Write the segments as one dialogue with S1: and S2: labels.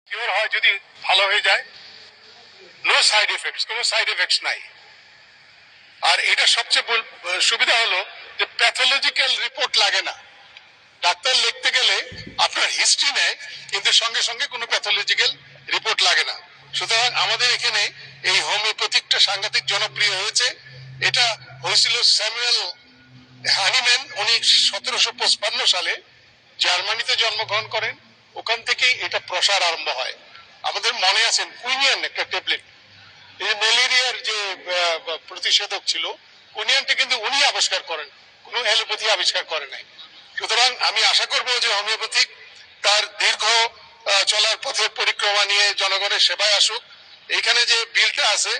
S1: Cure হয় যদি ভালো হয়ে যায়, নো সাইড এফেক্টস, কোনো সাইড এফেক্টস নাই। আর এটা সবচেয়ে সুবিধা হলো যে প্যাথোলজিক্যাল রিপোর্ট লাগে না। ডাক্তার লিখতে গেলে আপনার হিস্ট্রি নেয়, কিন্তু সঙ্গে সঙ্গে কোনো প্যাথোলজিক্যাল রিপোর্ট লাগে না। সুতরাং আমাদের এখানে এই হোমিওপ্যাথিকটা সাংঘাতিক জনপ্রিয় হয়েছে। এটা হয়েছিল স্যামুয়েল হানিম্যান, উনি 1755 সালে জার্মানিতে জন্মগ্রহণ করেন। ওখান থেকেই এটা প্রসার আরম্ভ হয়। আমাদের মনে আছেন কুইনিয়ান একটা ট্যাবলেট, এই ম্যালেরিয়ার যে প্রতিষেধক ছিল, কুইনিয়ানটা কিন্তু উনি আবিষ্কার করেন, কোনো অ্যালোপ্যাথি আবিষ্কার করে নাই। সুতরাং আমি আশা করব যে হোমিওপ্যাথিক তার দীর্ঘ চলার পথের পরিক্রমা নিয়ে জনগণের সেবায় আসুক। এইখানে যে বিলটা আছে,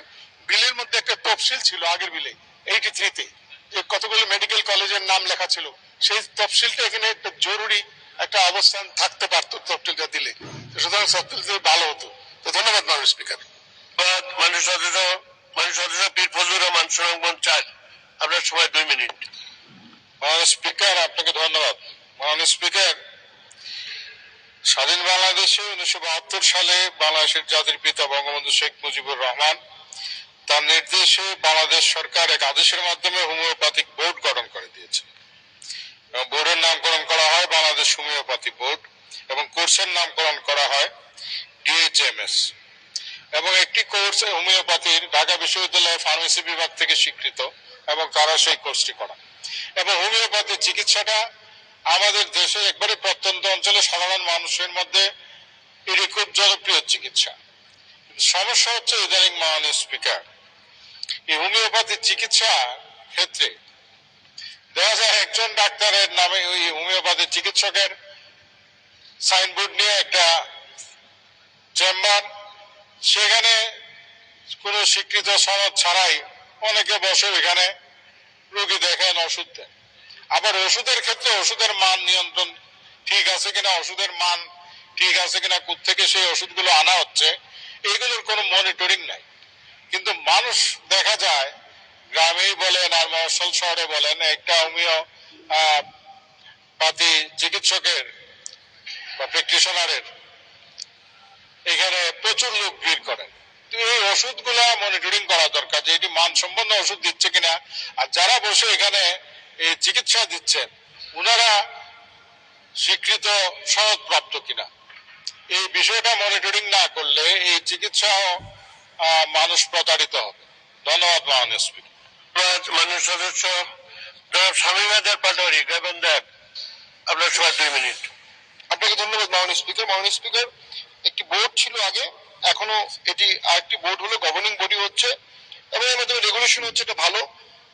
S1: বিলের মধ্যে একটা তফসিল ছিল আগের বিলে 83-তে, যে কতগুলো মেডিকেল কলেজের নাম লেখা ছিল, সেই তফসিলটা এখানে একটা জরুরি একটা অবস্থান থাকতে পারতো তফসিলটা দিলে। সুতরাং তফসিল ভালো হতো। তো ধন্যবাদ মাননীয় স্পিকার।
S2: মাননীয় সদস্য পীর ফজলুর রহমান সুনামগঞ্জ 4, আপনার সময় 2 মিনিট।
S1: মাননীয় স্পিকার, আপনাকে ধন্যবাদ। মাননীয় স্পিকার, স্বাধীন বাংলাদেশে 1972 সালে বাংলাদেশের জাতির পিতা বঙ্গবন্ধু শেখ মুজিবুর রহমান তার নির্দেশে বাংলাদেশ সরকার এক আদেশের মাধ্যমে হোমিওপ্যাথিক বোর্ড গঠন করে দিয়েছে। বোর্ডের নামকরণ করা হয় বাংলাদেশ হোমিওপ্যাথি বোর্ড এবং কোর্সের নামকরণ করা হয় ডিএইচএমএস। এবং একটি কোর্স হোমিওপ্যাথির ঢাকা বিশ্ববিদ্যালয়ের ফার্মেসি বিভাগ থেকে স্বীকৃত এবং তারা সেই কোর্সটি করা। এবং হোমিওপ্যাথি চিকিৎসাটা আমাদের দেশের একবারে প্রত্যন্ত অঞ্চলে সাধারণ মানুষের মধ্যে এটি খুব জনপ্রিয় চিকিৎসা। সমস্যা হচ্ছে ইদানিং মাননীয় স্পিকার, এই হোমিওপ্যাথি চিকিৎসা ক্ষেত্রে দেখা যায় একজন ডাক্তারের নামে ওই হোমিওপ্যাথি চিকিৎসকের সাইনবোর্ড নিয়ে একটা চেম্বার, সেখানে কোনো স্বীকৃত সনদ ছাড়াই অনেকে বসে এখানে রোগী দেখেন, ওষুধ দেন। আবার ওষুধের ক্ষেত্রে ওষুধের মান নিয়ন্ত্রণ ঠিক আছে কিনা, ওষুধের মান ঠিক আছে কিনা, কোত্থেকে সেই ওষুধগুলো আনা হচ্ছে, এইগুলোর কোনো মনিটরিং নাই। কিন্তু মানুষ দেখা যায় গ্রামেই বলেন আর মফস্বল শহরে বলেন, একটা হোমিওপ্যাথি চিকিৎসকের বা প্র্যাকটিশনারের এখানে প্রচুর লোক ভিড় করেন। এই ওষুধগুলা মনিটরিং করা দরকার যে এটি মানসম্পন্ন ওষুধ দিচ্ছে কিনা, আর যারা বসে এখানে এই চিকিৎসা দিচ্ছেন উনারা স্বীকৃত সনদ প্রাপ্ত কিনা। এই বিষয়টা মনিটরিং না করলে এই চিকিৎসা মানুষ প্রতারিত হবে। ধন্যবাদ মাননীয় স্পিকার।
S2: মাননীয় সদস্য জনাব শামীম আজাদ পাটোয়ারি, গাইবান্ধা, আপনার সময় 2 মিনিট।
S3: আপনাকে ধন্যবাদ মাননীয় স্পিকার। মাননীয় স্পিকার, একটি বোর্ড ছিল আগে, এখনো এটি আরেকটি বোর্ড হলো, গভর্নিং বডি হচ্ছে এবং এর মাধ্যমে রেগুলেশন হচ্ছে। এটা ভালো।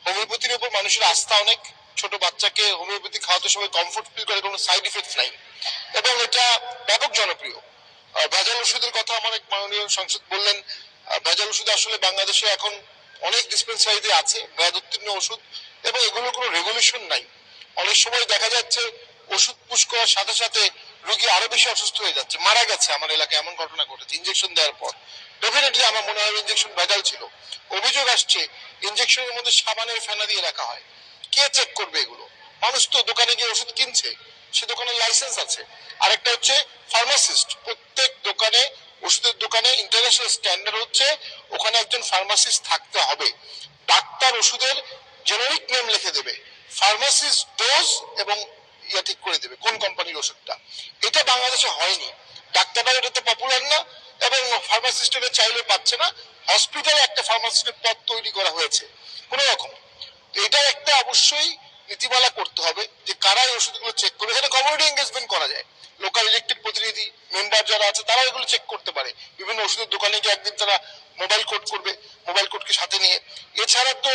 S3: হোমিওপ্যাথির উপর মানুষের আস্থা অনেক। ছোট বাচ্চাকে হোমিওপ্যাথি খাওয়াতে সময় কমফোর্ট ফিল করে, কোনো সাইড ইফেক্ট নাই এবং এটা ব্যাপক জনপ্রিয়। ভেজাল ওষুধের কথা আমার এক মাননীয় সংসদ বললেন। ভেজাল ওষুধ আসলে বাংলাদেশে এখন অনেক ডিসপেন্সারিতে আছে, মেয়াদ উত্তীর্ণ ওষুধ, এবং এগুলোর কোনো রেগুলেশন নাই। অনেক সময় দেখা যাচ্ছে ওষুধ পুশ করার সাথে সাথে রোগী আরো বেশি অসুস্থ হয়ে যাচ্ছে, মারা গেছে। আমার এলাকায় এমন ঘটনা ঘটেছে ইঞ্জেকশন দেওয়ার পর। ডেফিনেটলি আমার মনে হয় ইঞ্জেকশন ভেজাল ছিল। অভিযোগ আসছে ইঞ্জেকশনের মধ্যে সাবানের ফেনা দিয়ে রাখা হয়। কে চেক করবে এগুলো? মানুষ তো দোকানে গিয়ে ওষুধ কিনছে, সে দোকানের লাইসেন্স আছে। আরেকটা হচ্ছে ফার্মাসিস্ট, প্রত্যেক দোকানে, ওষুধের দোকানে ইন্টারন্যাশনাল স্ট্যান্ডার্ড হচ্ছে ওখানে একজন ফার্মাসিস্ট থাকতে হবে। ডাক্তার ওষুধের জেনারিক নেম লিখে দেবে, ফার্মাসিস্ট ডোজ এবং ইয়া ঠিক করে দেবে কোন কোম্পানির ওষুধটা। এটা বাংলাদেশে হয়নি। ডাক্তাররা এটাতে পপুলার না এবং ফার্মাসিস্ট এটা চাইলে পাচ্ছে না। হসপিটালে একটা ফার্মাসিস্টের পদ তৈরি করা হয়েছে কোন রকম। এটা একটা অবশ্যই নীতিমালা করতে হবে যে কারা এই ওষুধগুলো চেক করবে। এখানে কমিউনিটি এঙ্গেজমেন্ট করা যায়। লোকাল ইলেক্টেড প্রতিনিধি মেম্বার যারা আছে তারা এগুলো চেক করতে পারে। বিভিন্ন ওষুধের দোকানে গিয়ে একদিন তারা মোবাইল কোড করবে, মোবাইল কোডকে সাথে নিয়ে। এছাড়া তো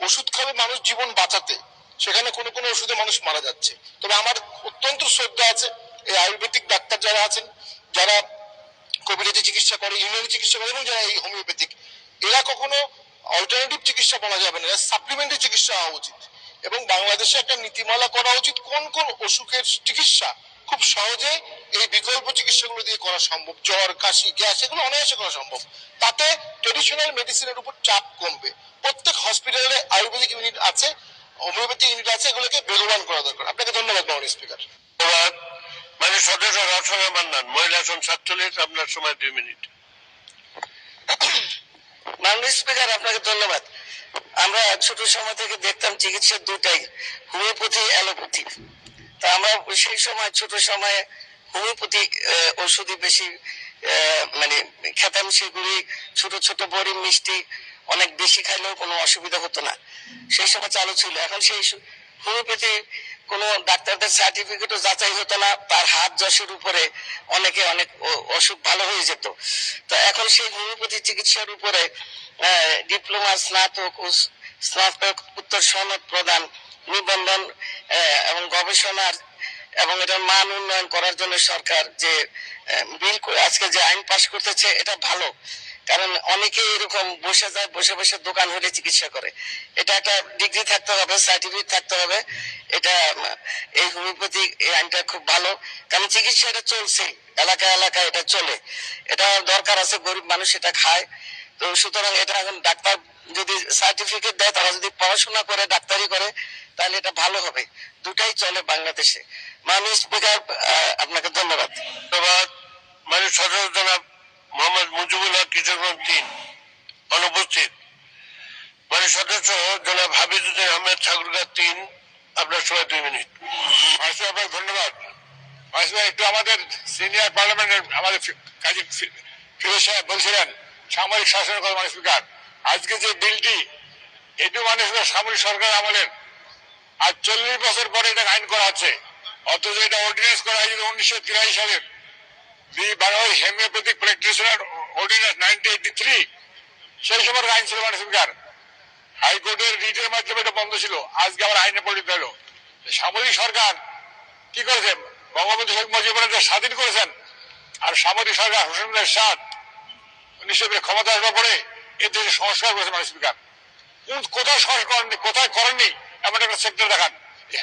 S3: ওষুধ খাবে মানুষ জীবন বাঁচাতে, সেখানে কোনো কোনো ওষুধে মানুষ মারা যাচ্ছে। তবে আমার অত্যন্ত শ্রদ্ধা আছে এই আয়ুর্বেদিক ডাক্তার যারা আছেন, যারা কবিরাজি চিকিৎসা করে, ইউনানি চিকিৎসা করে এবং যারা এই হোমিওপ্যাথিক, এরা কখনো অল্টারনেটিভ চিকিৎসা বলা যাবে না, সাপ্লিমেন্টারি চিকিৎসা হওয়া উচিত। এবং বাংলাদেশে একটা নীতিমালা করা উচিত কোন কোন অসুখের চিকিৎসা খুব সহজে এই বিকল্প চিকিৎসাগুলো দিয়ে করা সম্ভব। জ্বর, কাশি, গ্যাস, এগুলো অনায়াসে করা সম্ভব। তাতে ট্রেডিশনাল মেডিসিনের উপর চাপ কমবে। প্রত্যেক হসপিটালে আয়ুর্বেদিক ইউনিট আছে, হোমিওপ্যাথি ইউনিট আছে, এগুলোকে বেগবান করা দরকার। আপনাকে ধন্যবাদ মাননীয় স্পিকার।
S2: ধন্যবাদ। মানে সদস্য রসনা মান্নান, মহিলা আসন 47, আপনার সময় 2 মিনিট।
S4: মাননীয় স্পিকার, আপনাকে ধন্যবাদ। আমরা ছোট সময় থেকে দেখতাম চিকিৎসা দুটাই, হোমিওপ্যাথি, অ্যালোপ্যাথি। তা আমরা সেই সময় ছোট সময়ে হোমিওপ্যাথি ওষুধই বেশি মানে খেতাম। সেগুলি ছোট ছোট বড়ি মিষ্টি অনেক বেশি খাইলেও কোনো অসুবিধা হতো না, সেই সময় চালু ছিল। এখন সেই হোমিওপ্যাথি কোনো ডাক্তারদের সার্টিফিকেটও যাচাই হতো না, তার হাত যশের উপরে অনেকে অনেক অসুখ ভালো হয়ে যেত। তো এখন সেই হোমিওপ্যাথি চিকিৎসার উপরে ডিপ্লোমা, স্নাতক ও স্নাতকোত্তর সনদ প্রদান, নিবন্ধন এবং গবেষণার এবং এটার মান উন্নয়ন করার জন্য সরকার যে বিল আজকে যে আইন পাশ করতেছে, এটা ভালো। কারণ অনেকে এরকম বসে যায়, বসে বসে দোকান হলে চিকিৎসা করে। এটা একটা ডিগ্রি থাকতে হবে, সার্টিফিকেট থাকতে হবে। এটা এই হোমিওপ্যাথি এই আইনটা খুব ভালো, কারণ চিকিৎসা এটা চলছে, এলাকা এলাকায় এটা চলে। এটা দরকার আছে, গরিব মানুষ এটা খায়। তো সুতরাং এটা এখন ডাক্তার যদি সার্টিফিকেট দেয়, তারা যদি পড়াশোনা করে ডাক্তারি করে, তাহলে এটা ভালো হবে। দুটাই চলে বাংলাদেশে। মাননীয় স্পিকার, আপনাকে ধন্যবাদ।
S2: ধন্যবাদ। মানে সদস্য জনাব মোহাম্মদ মুজিবুল হক, কিশোরগঞ্জ 3, অনুপস্থিত। মানে সদস্য জনাব হাবিজুদ্দিন আহমেদ, ঠাকুরগাঁ 3, আপনার সময় 2 মিনিট।
S1: আপনাকে ধন্যবাদ। একটু আমাদের সিনিয়র পার্লামেন্টের আমাদের কাজী ফিরোজ সাহেব বলছিলেন সামরিক শাসনের কথা। মাননীয় স্পিকার, আজকে যে বিলটি, এটু মাননীয় স্পিকার সামরিক সরকার আমলের, আজ 40 বছর পরে এটা আইন করা হচ্ছে। অথচ এটা অর্ডিন্যান্স করা হয়েছিল 1983 সালের, হোমিওপ্যাথিক প্র্যাকটিশনার অর্ডিন্যান্স 1983। সেই সময় আইন ছিল মাননীয় স্পিকার। হাইকোর্টের রিটের মাধ্যমে এটা বন্ধ ছিল, আজকে আবার আইনে পরিণত হলো। সামরিক সরকার কি করেছেন? বঙ্গবন্ধু শেখ মুজিবুর স্বাধীন করেছেন, আর সামরিক সরকার হোসেন এরশাদ 1900 ক্ষমতা আসবার পরে এ দেশে সংস্কার করেছে। মাননীয় স্পিকার, কোথায় সংস্কার করেননি, কোথায় করেননি এমন একটা সেক্টর দেখান।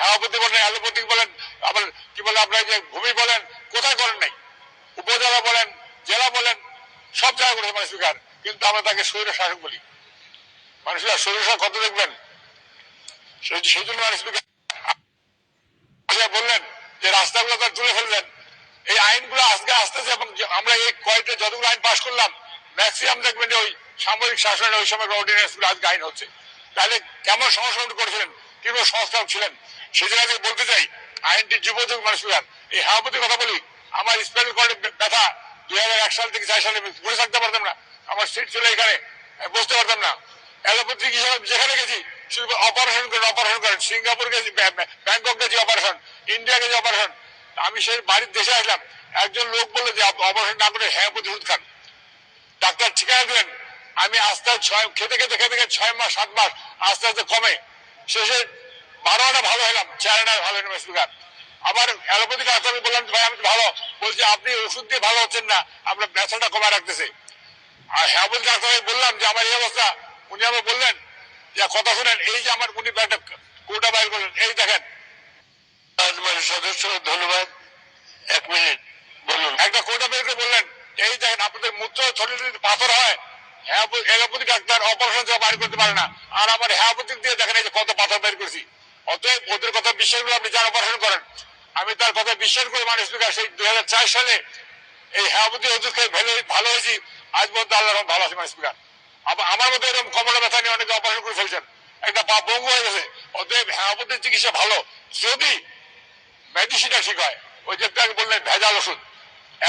S1: হোমিওপ্যাথি বলেন, অ্যালোপ্যাথিক বলেন, আবার কি বলে আপনার যে ভূমি বলেন, কোথায় করেন নাই? উপজেলা বলেন, জেলা বলেন, সব জায়গায় করেছে মাননীয় স্পিকার। কিন্তু আমরা তাকে স্বৈর শাসক বলি। মাননীয় স্পিকার, স্বৈর শাসক কত দেখবেন? সেই জন্য মাননীয় স্পিকার বললেন যে রাস্তাগুলো তার তুলে ফেলবেন। এই আইনগুলো আজকে আসতেছে, এবং আমরা এই কয়েকটা যতগুলো আইন পাশ করলাম, ম্যাক্সিমাম দেখবেন যে ওই সামরিক শাসনের ওই সময় অর্ডিন্যান্স গুলো আজকে আইন হচ্ছে। তাহলে কেমন সংস্কার করেছিলেন, কিভাবে সংস্কার ছিলেন, সেজন্য আমি বলতে চাই আইনটি যুবযোগ। মাননীয় স্পিকার, এই হোমিওপ্যাথির কথা বলি, আমার স্পাইনাল কর্ডে ব্যথা 2001 সাল থেকে 4 সালে বসে থাকতে পারতাম না, আমার সিট ছিল এখানে, বসতে পারতাম না। অ্যালোপ্যাথিক হিসাবে যেখানে গেছি শুধু অপারেশন করেন। সিঙ্গাপুর গেছি, ব্যাংকক গেছি অপারেশন, ইন্ডিয়া গেছি অপারেশন। আমি সেই বাড়ির দেশে আসলাম, একজন লোক বললো যে অপারেশন না করে হোমিওপ্যাথি ওষুধ খান। ডাক্তার ঠিকানা দিলেন, আমি আস্তে আস্তে খেতে 6 মাস 7 মাস আস্তে আস্তে কমে, শেষে 12 আনা ভালো হলাম, 4 আনা ভালো হলাম। স্পিকার, আবার অ্যালোপ্যাথি ডাক্তার বললাম ভাই আমি ভালো, বলছে আপনি ওষুধ দিয়ে ভালো হচ্ছেন না, আপনার ব্যথাটা কমে রাখতেছে। আর হোমিওপ্যাথি ডাক্তার বললাম যে আমার এই অবস্থা, উনি আমাকে বললেন যে কথা শুনেন, এই যে আমার উনি একটা কোটা বাইর করলেন, এই দেখেন।
S2: মানে সদস্য ধন্যবাদ। 1 মিনিট বলুন।
S1: একটা কোটা বের করে বললেন, এই দেখেন আপনাদের মূত্র শরীরে যদি পাথর হয়, অ্যালোপ্যাথি ডাক্তার অপারেশন ছাড়া বাইর করতে পারে না, আর আমার হোমিওপ্যাথিক দিয়ে দেখেন এই যে কত পাথর বের করছি। অতএব ওদের কথা বিশ্বাস করে আপনি যারা অপারেশন করেন, আমি তার কথা বিশ্বাস করে মাননীয় স্পিকার সেই 2004 সালে এই হোমিওপ্যাথি ওষুধ খেয়ে ভালো হয়েছি, আজ পর্যন্ত আল্লাহ ভালো আছে। মাননীয় স্পিকার, আমার মতো এরকম কমলা ব্যথা নিয়ে অনেকে অপারেশন করে ফেলছেন, একটা পা বঙ্গ হয়ে গেছে। অতএব হোমিওপ্যাথির চিকিৎসা ভালো, যদি মেডিসিনটা ঠিক হয়। ওই যে বললেন ভেজাল ওষুধ,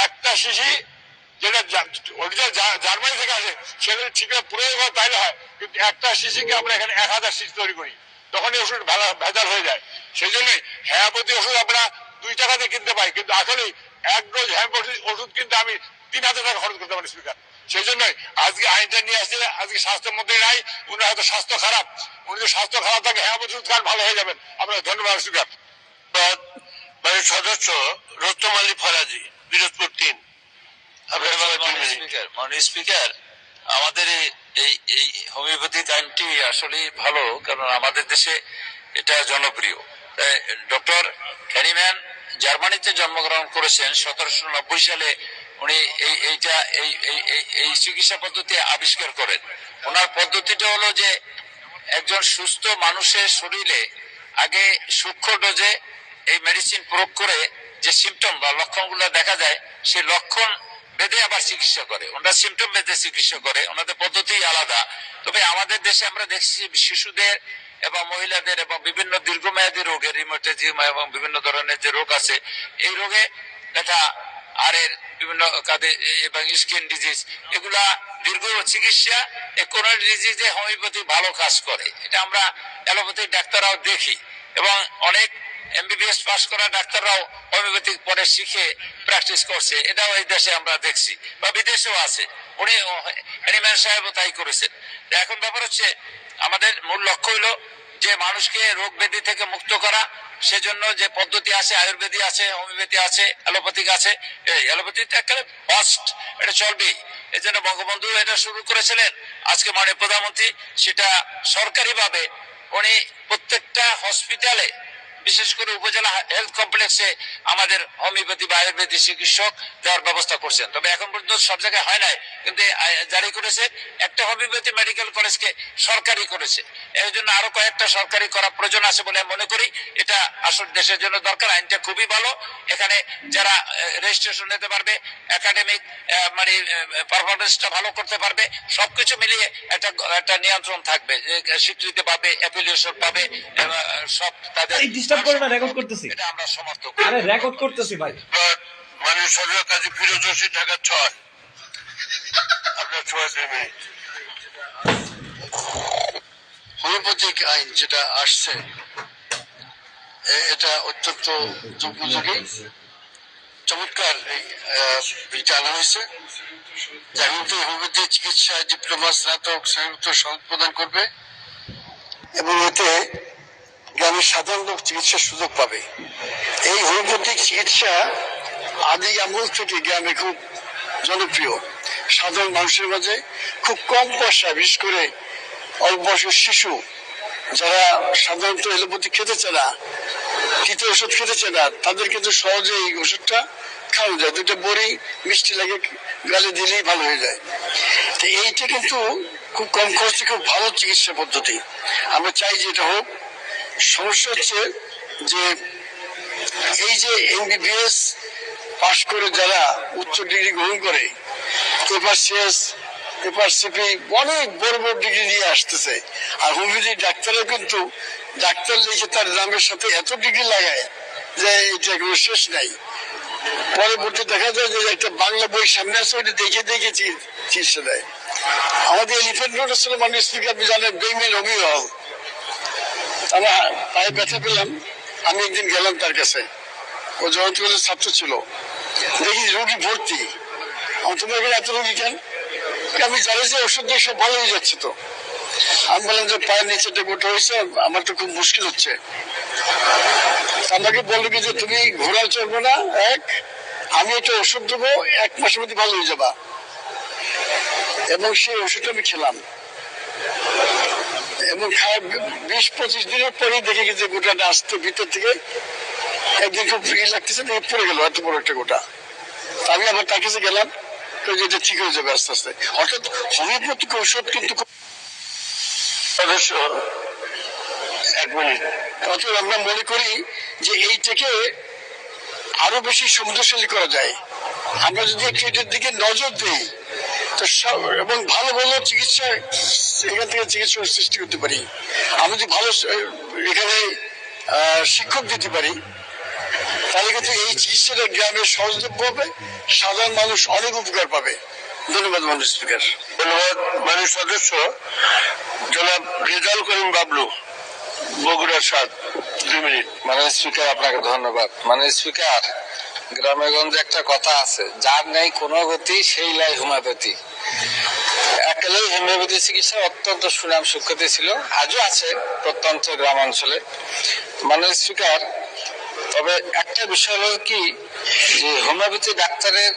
S1: একটা শিশি যেটা জার্মানি থেকে আসে সেগুলো ঠিক প্রয়োগ হয় তাইলে হয়, কিন্তু একটা শিশিকে আমরা এখানে 1000 শিশি তৈরি করি, তখন এই ওষুধ ভেজাল হয়ে যায়। সেই জন্যই হোমিওপ্যাথি ওষুধ আমরা 2 টাকা দিয়ে কিনতে পাই, কিন্তু আসলে 1 ডোজ হোমিওপ্যাথি ওষুধ কিনতে আমি 3000 টাকা খরচ করতে পারি। স্পিকার, সেই জন্যই আজকে আইনটা নিয়ে আসছে। আজকে স্বাস্থ্যের মধ্যে নাই, উনার হয়তো স্বাস্থ্য খারাপ, উনি যদি স্বাস্থ্য খারাপ থাকে হোমিওপ্যাথি ওষুধ খান ভালো হয়ে যাবেন। আপনাকে ধন্যবাদ। স্পিকার,
S2: মানে সদস্য রুস্তম আলী ফরাজি, পিরোজপুর 3, আপনার সময় 2 মিনিট।
S5: মাননীয় স্পিকার, আমাদের এই হোমিওপ্যাথিক আইনটি আসলে ভালো, কারণ আমাদের দেশে এটা জনপ্রিয়। ডক্টর হ্যানিম্যান জার্মানিতে জন্মগ্রহণ করেছেন, 1790 সালে উনি এই চিকিৎসা পদ্ধতি আবিষ্কার করেন। ওনার পদ্ধতিটা হলো যে একজন সুস্থ মানুষের শরীরে আগে সূক্ষ্ম ডোজে এই মেডিসিন প্রয়োগ করে যে সিমটম বা লক্ষণগুলো দেখা যায় সেই লক্ষণ বেঁধে আবার চিকিৎসা করে, ওনারা সিমটম বেঁধে চিকিৎসা করে, ওনাদের পদ্ধতি আলাদা। তবে আমাদের দেশে আমরা দেখছি শিশুদের এবং মহিলাদের এবং বিভিন্ন দীর্ঘমেয়াদী রোগের রিউমাটিজম এবং বিভিন্ন ধরনের যে রোগ আছে এই রোগে এটা হাড়ের বিভিন্ন কাঁধে এবং স্কিন ডিজিজ এগুলা দীর্ঘ চিকিৎসা কোন ডিজিজে হোমিওপ্যাথি ভালো কাজ করে, এটা আমরা অ্যালোপ্যাথিক ডাক্তাররাও দেখি এবং অনেক এমবিবিএস পাস করা ডাক্তাররাও হোমিওপ্যাথিক পরে শিখে প্র্যাকটিস করছে, এটাও এই দেশে আমরা দেখছি বা বিদেশেও আছে। উনি হ্যানিম্যান সাহেবও তাই করেছেন। এখন ব্যাপার হচ্ছে আমাদের মূল লক্ষ্য হলো যে মানুষকে রোগ ব্যাধি থেকে মুক্ত করা, সেজন্য যে পদ্ধতি আছে আয়ুর্বেদিক আছে, হোমিওপ্যাথি আছে, অ্যালোপ্যাথিক আছে। অ্যালোপ্যাথিতে একেবারে ফার্স্ট, এটা চলবেই। এই জন্য বঙ্গবন্ধু এটা শুরু করেছিলেন, আজকে মাননীয় প্রধানমন্ত্রী সেটা সরকারিভাবে উনি প্রত্যেকটা হসপিটালে বিশেষ করে উপজেলা হেলথ কমপ্লেক্সে আমাদের হোমিওপ্যাথি বা আয়ুর্বেদিক চিকিৎসক দেওয়ার ব্যবস্থা করছেন। তবে এখন পর্যন্ত সব জায়গায় হয় নাই, কিন্তু জারি করেছে একটা হোমিওপ্যাথি মেডিকেল কলেজকে সরকারি করেছে। এর জন্য আরো কয়েকটা সরকারি করা প্রয়োজন আছে বলে আমি মনে করি। এটা আসলে দেশের জন্য দরকার, আইনটা খুবই ভালো। এখানে যারা রেজিস্ট্রেশন নিতে পারবে, একাডেমিক মানে পারফরমেন্সটা ভালো করতে পারবে, সবকিছু মিলিয়ে একটা নিয়ন্ত্রণ থাকবে, স্বীকৃতি পাবে, অ্যাফিলিয়েশন পাবে, সব তাদের
S6: ডিস্টার্ব করে না, রেকর্ড করতেছি।
S5: এটা আমরা সমর্থন
S6: আরে রেকর্ড করতেছি ভাই।
S2: মাননীয় সদর কাজী ফিরোজ হোসেন, ঢাকা 6। আপনার 6 মিনিট।
S3: হোমিওপ্যাথিক আইন যেটা আসছে এটা অত্যন্ত উপযোগী, চমৎকার বিলটা আনা হয়েছে। এখন তো হোমিওপ্যাথি চিকিৎসায় ডিপ্লোমা, স্নাতক, স্নাতক সনদ প্রদান করবে এবং এতে গ্রামের সাধারণ লোক চিকিৎসার সুযোগ পাবে। এই হোমিওপ্যাথিক চিকিৎসা আদি আমল থেকে গ্রামে খুব জনপ্রিয়, সাধারণ মানুষের মাঝে খুব কম পয়সায়, বিশেষ করে অল্প বয়সের শিশু যারা সাধারণত এলোপ্যাথি খেতে চায় না, তিতো ওষুধ খেতে চায় না, তাদের কিন্তু সহজে এই ওষুধটা খাওয়া যায়। দুটো বড়ি মিষ্টি লাগে, গালে দিলেই ভালো হয়ে যায়। তো এইটা কিন্তু খুব কম খরচে খুব ভালো চিকিৎসা পদ্ধতি, আমরা চাই যে এটা হোক। সমস্যা হচ্ছে যে এই যে এমবিবিএস পাশ করে যারা উচ্চ ডিগ্রি গ্রহণ করে, এফআরসিএস, এফআরসিপি, অনেক বড় বড় ডিগ্রি নিয়ে আসতেছে, আর হোমিওপ্যাথি ডাক্তারও কিন্তু ডাক্তার লিখে তার নামের সাথে এত ডিগ্রি লাগায় যে এটা কোনো শেষ নাই। পরবর্তী দেখা যায় যে একটা বাংলা বই সামনে আছে, ওইটা দেখে দেখে চিকিৎসা দেয়। আমাদের এলিফ্যান্ট রোড আসলে মাননীয় স্পিকার আপনি জানেন বেইমেন হোমিও হল, আমরা পায়ে ব্যথা পেলাম, আমি একদিন গেলাম তার কাছে, ও জগৎ কলেজের ছাত্র ছিল, দেখি রোগী ভর্তি। আমার তোমার এখানে এত রোগী কেন? আমি জানি যে ওষুধ দিয়ে সব ভালো হয়ে যাচ্ছে। তো আমি বললাম যে পায়ের নিচেটা গোটা হয়েছে, আমার তো খুব মুশকিল হচ্ছে। আমাকে বললো কি যে তুমি ঘোড়ায় চড়বো না, আমি একটা ওষুধ দেবো, 1 মাসের মধ্যে ভালো হয়ে যাবা। এবং সেই ওষুধটা আমি খেলাম এবং 20-25 দিনের পরেই দেখে গেছে গোটাটা আসতো ভিতর থেকে, একদিন খুব ফ্রি লাগতেছে, দেখে পড়ে গেল এত বড় একটা গোটা। আমি আবার তার কাছে গেলাম, যেটা ঠিক হয়ে যাবে আস্তে আস্তে। অর্থাৎ হোমিওপ্যাথিক ঔষধ কিন্তু
S2: সদস্য 1 মিনিট।
S3: অথবা আমরা মনে করি যে এইটাকে আরো বেশি সমৃদ্ধশালী করা যায়। আমরা যদি একটু এটার দিকে নজর দিই তো এবং ভালো ভালো চিকিৎসা এখান থেকে চিকিৎসা সৃষ্টি করতে পারি। আমরা যদি ভালো এখানে শিক্ষক দিতে পারি, তাহলে কিন্তু এই চিকিৎসাটা গ্রামের সহজলভ্য হবে, সাধারণ মানুষ অনেক উপকার পাবে। ধন্যবাদ মাননীয় স্পিকার।
S2: ধন্যবাদ মাননীয় সদস্য জনাব রেজাউল করিম বাবলু, বগুড়া 7। 2 মিনিট।
S7: মাননীয় স্পিকার আপনাকে ধন্যবাদ। মাননীয় স্পিকার, গ্রামে গঞ্জে একটা কথা আছে, যার নেই কোনো গতি সেই লাই হোমিওপ্যাথি। একালেই হোমিওপ্যাথি চিকিৎসা অত্যন্ত সুনাম সুখ্যাতি ছিল, আজও আছে প্রত্যন্ত গ্রাম অঞ্চলে। মাননীয় স্পিকার, তবে একটা বিষয় হলো কি যে হোমিওপ্যাথি ডাক্তারের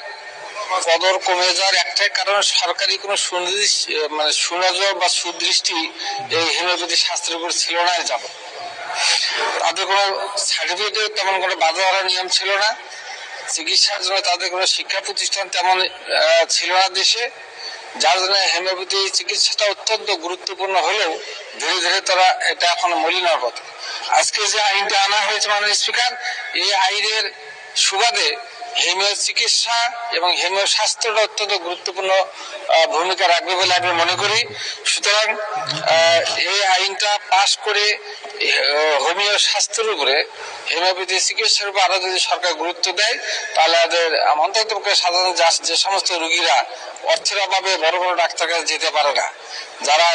S7: কদর কমে যাওয়ার একটাই কারণ সরকারি কোনো সুনজর বা সুদৃষ্টি এই হোমিওপ্যাথি শাস্ত্রের উপর ছিল না। যাব তাদের কোনো সার্টিফিকেট তেমন কোনো বাধা ধরার নিয়ম ছিল না, চিকিৎসার জন্য তাদের কোনো শিক্ষা প্রতিষ্ঠান তেমন ছিল না দেশে, যার জন্য হোমিওপ্যাথি চিকিৎসাটা অত্যন্ত গুরুত্বপূর্ণ হলেও ধীরে ধীরে তারা এটা এখন মলিনার পথে। আজকে যে আইনটা আনা হয়েছে মাননীয় স্পিকার, এই আইনের সুবাদে হেমিও চিকিৎসা এবং হেমিও স্বাস্থ্যটা অত্যন্ত গুরুত্বপূর্ণ ভূমিকা রাখবে বলে আমি মনে করি। সুতরাং এই আইনটা পাশ করে হোমিও স্বাস্থ্যের উপরে হেমিওপ্যাথি চিকিৎসার উপর আরো যদি সরকার গুরুত্ব দেয়, তাহলে অন্তত সাধারণ যে সমস্ত রোগীরা অর্থের অভাবে বড় বড় ডাক্তার কাছে যেতে পারে না, যারা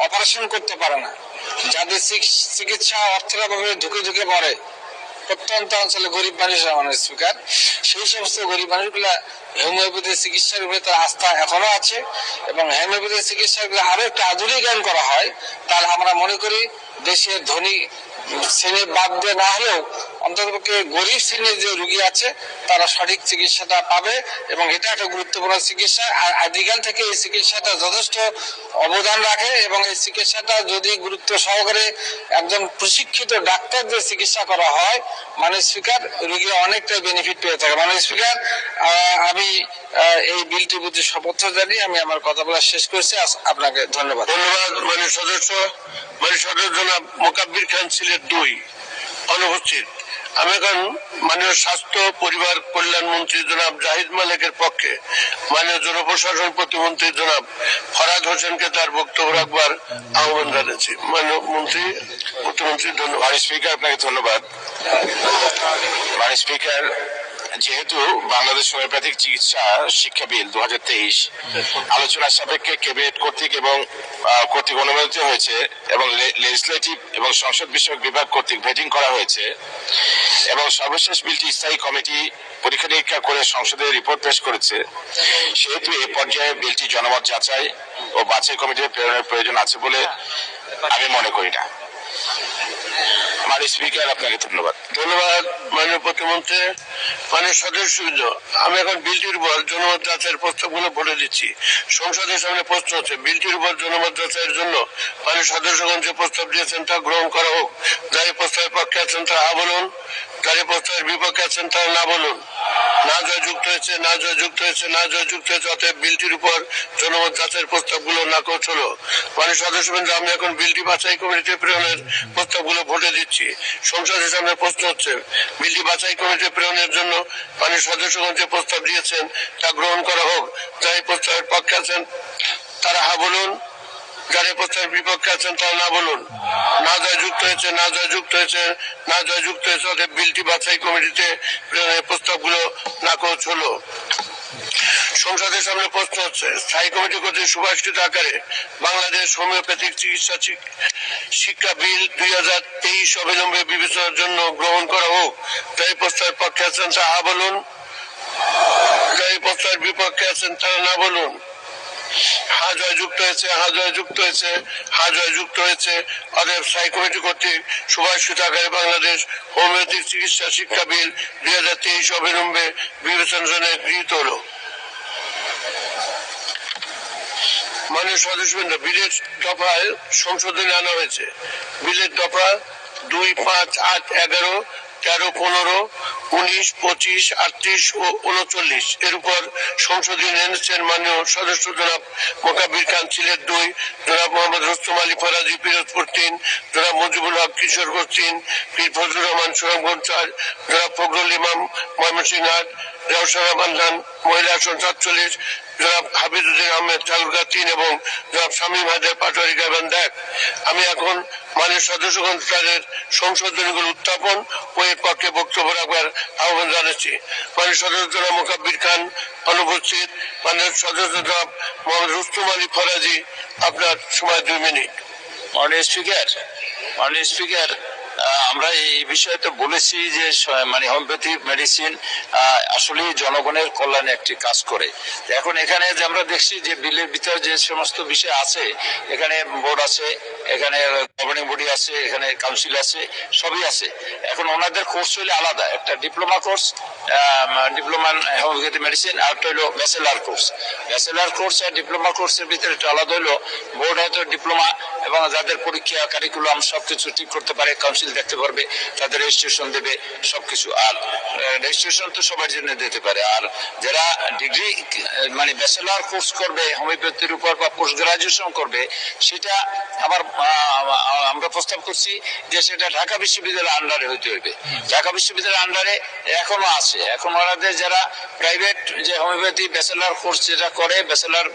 S7: অপারেশন করতে পারে না, যাদের চিকিৎসা অর্থের অভাবে ঢুকে ঢুকে মরে, প্রত্যন্ত অঞ্চলে গরিব মানুষরা মাননীয় স্পিকার, সেই সমস্ত গরিব মানুষগুলা হোমিওপ্যাথি চিকিৎসার উপরে তার আস্থা এখনো আছে এবং হোমিওপ্যাথি চিকিৎসার আরো একটু আধুনিকায়ন করা হয়, তাহলে আমরা মনে করি দেশের ধনী শ্রেণী বাদ দিয়ে না হলেও অন্ততপক্ষে গরিব শ্রেণীর যে রোগী আছে তারা সঠিক চিকিৎসাটা পাবে এবং এটা একটা গুরুত্বপূর্ণ চিকিৎসা। আর আদিকাল থেকে এই চিকিৎসাটা যথেষ্ট অবদান রাখে এবং এই চিকিৎসাটা যদি গুরুত্ব সহকারে একজন প্রশিক্ষিত ডাক্তার যে চিকিৎসা করা হয়, মাননীয় স্পিকার, রোগীরা অনেকটা বেনিফিট পেয়ে থাকে। মাননীয় স্পিকার, আমি এই বিলটির প্রতি শপথ জানিয়ে আমি আমার কথা বলা শেষ করছি। আপনাকে ধন্যবাদ।
S2: ধন্যবাদ মাননীয় সদস্য। মাননীয় সদস্য জনাব মোকাব্বির খান সিলেট 2 অনুপস্থিত। আমি এখন মাননীয় স্বাস্থ্য পরিবার কল্যাণ মন্ত্রী জনাব জাহিদ মালিকের পক্ষে মাননীয় জনপ্রশাসন প্রতিমন্ত্রী জনাব ফরাদ হোসেনকে তার বক্তব্য রাখবার আহ্বান জানাচ্ছি। মাননীয় প্রতিমন্ত্রী, ধন্যবাদ।
S1: মাননীয় স্পিকার, আপনাকে ধন্যবাদ। মাননীয় স্পিকার, যেহেতু বাংলাদেশ হোমিওপ্যাথিক চিকিৎসা শিক্ষা বিল 2023 আলোচনা সাপেক্ষে ক্যাবিনেট কর্তৃক অনুমোদিত হয়েছে এবং লেজিসলেটিভ এবং সংসদ বিষয়ক বিভাগ কর্তৃক ভেটিং করা হয়েছে এবং সর্বশেষ বিলটি স্থায়ী কমিটি পরীক্ষা নিরীক্ষা করে সংসদে রিপোর্ট পেশ করেছে, সেহেতু এ পর্যায়ে বিলটি জনমত যাচাই ও বাছাই কমিটির প্রেরণের প্রয়োজন আছে বলে আমি মনে করি না। মাননীয় স্পিকার, আপনাকে ধন্যবাদ।
S2: ধন্যবাদ মাননীয় প্রতিমন্ত্রী। মাননীয় সদস্যবৃন্দ, আমি এখন বিলটির উপর জনমত যাচাইয়ের প্রস্তাবগুলো বলে দিচ্ছি। সংসদের সামনে প্রশ্ন হচ্ছে, বিলটির উপর জনমত যাচাইয়ের জন্য মাননীয় সদস্যগণ যে প্রস্তাব দিয়েছেন তা গ্রহণ করা হোক। যারা এই প্রস্তাবের পক্ষে আছেন তারা হা বলুন, যারা এই প্রস্তাবের বিপক্ষে আছেন তারা না বলুন। না জয় যুক্ত হয়েছে, না জয় যুক্ত হয়েছে, না জয় যুক্ত হয়েছে। অতএব বিলটির উপর জনমত যাচাইয়ের প্রস্তাবগুলো নাকচ হলো। মাননীয় সদস্যবৃন্দ, আমি এখন বিলটি বাছাই কমিটিতে প্রেরণের প্রস্তাবগুলো ভোটে দিচ্ছি। সংসদের সামনে প্রশ্ন হচ্ছে, বিলটি বাছাই কমিটিতে প্রেরণের জন্য মাননীয় সদস্যগণ যে প্রস্তাব দিয়েছেন তা গ্রহণ করা হোক। যারা এই প্রস্তাবের পক্ষে আছেন তারা হা বলুন, যারা এই প্রস্তাবের বিপক্ষে আছেন তারা না বলুন। না জয় যুক্ত হয়েছে, না জয় যুক্ত হয়েছে, না জয় যুক্ত হয়েছে। অতএব বিলটি বাছাই কমিটিতে প্রেরণের প্রস্তাবগুলো নাকচ হলো। সংসদের সামনে প্রশ্ন হচ্ছে, স্থায়ী কমিটি কর্তৃক সুপারিশকৃত আকারে বাংলাদেশ হোমিওপ্যাথিক চিকিৎসা শিক্ষা বিল 2023 অবিলম্বে বিবেচনার জন্য গ্রহণ করা হোক। যারা এই প্রস্তাবের পক্ষে আছেন তারা হা বলুন, যারা এই প্রস্তাবের বিপক্ষে আছেন তারা না বলুন। হা জয় যুক্ত হয়েছে, হা জয় যুক্ত হয়েছে, হা জয় যুক্ত হয়েছে। অতএব স্থায়ী কমিটি কর্তৃক সুপারিশকৃত আকারে বাংলাদেশ হোমিওপ্যাথিক চিকিৎসা শিক্ষা বিল 2023 অবিলম্বে বিবেচনার জন্য গৃহীত হলো। মাননীয় সদস্যবৃন্দ, বিলের দফায় সংশোধনী আনা হয়েছে। বিলের দফা 2, 5, 8, 11, 13, 15, 19, 25, 38 ও 39 এর উপর সংশোধনী এনেছেন মাননীয় সদস্য জনাব মোকাব্বির খান সিলেট 2, জনাব মোহাম্মদ রুস্তম আলী ফরাজি পিরোজপুর 3, জনাব মুজিবুল হক কিশোরগঞ্জ 3, পীর ফজলুর রহমান সুনামগঞ্জ 4, জনাব ফখরুল ইমাম ময়মনসিংহাট, রেওসানা বান্ধান মহিলা আসন 47, জনাব হাবিবুদ্দিন আহমেদ ঠাকুরগাঁ 3 এবং জনাব শামীম হায়দার পাটোয়ারি গাইবান্ধা 1। আমি এখন মাননীয় সদস্যগণ তাদের সংশোধনীগুলো উত্থাপন ও এর পক্ষে বক্তব্য রাখবার আহ্বান জানাচ্ছি। মাননীয় সদস্য জনাব মোকাব্বির খান অনুপস্থিত। মাননীয় সদস্য জনাব মোহাম্মদ রুস্তম আলী ফরাজি, আপনার সময় 2 মিনিট।
S5: মাননীয় স্পিকার, আমরা এই বিষয়ে তো বলেছি যে মানে হোমিওপ্যাথি মেডিসিন আসলে জনগণের কল্যাণে একটি কাজ করে। এখন এখানে যে আমরা দেখছি যে বিলের ভিতরে যে সমস্ত বিষয় আছে, এখানে বোর্ড আছে, এখানে গভর্নিং বডি আছে, এখানে কাউন্সিল আছে, সবই আছে। এখন ওনাদের কোর্স হইলে আলাদা, একটা diploma course, diploma homeopathy medicine, আর একটা হলো ব্যাচেলার কোর্স আর ডিপ্লোমা কোর্সের ভিতরে একটা আলাদা হলো বোর্ড হয়তো ডিপ্লোমা এবং যাদের পরীক্ষা কারিকুলাম সবকিছু ঠিক করতে পারে, কাউন্সিল কাউন্সিল দেখতে পারবে, তাদের রেজিস্ট্রেশন দেবে সবকিছু। আর রেজিস্ট্রেশন তো সবার জন্য দিতে পারে। আর যারা ডিগ্রি মানে ব্যাচেলার কোর্স করবে হোমিওপ্যাথির উপর বা পোস্ট গ্রাজুয়েশন করবে, সেটা আমরা প্রস্তাব করছি যে সেটা ঢাকা বিশ্ববিদ্যালয়ের আন্ডারে হইতে হবে। ঢাকা বিশ্ববিদ্যালয়ের আন্ডারে এখনো আছে। এখন আমাদের যারা প্রাইভেট যে হোমিওপ্যাথি ব্যাচেলার কোর্স যেটা করে, ব্যাচেলার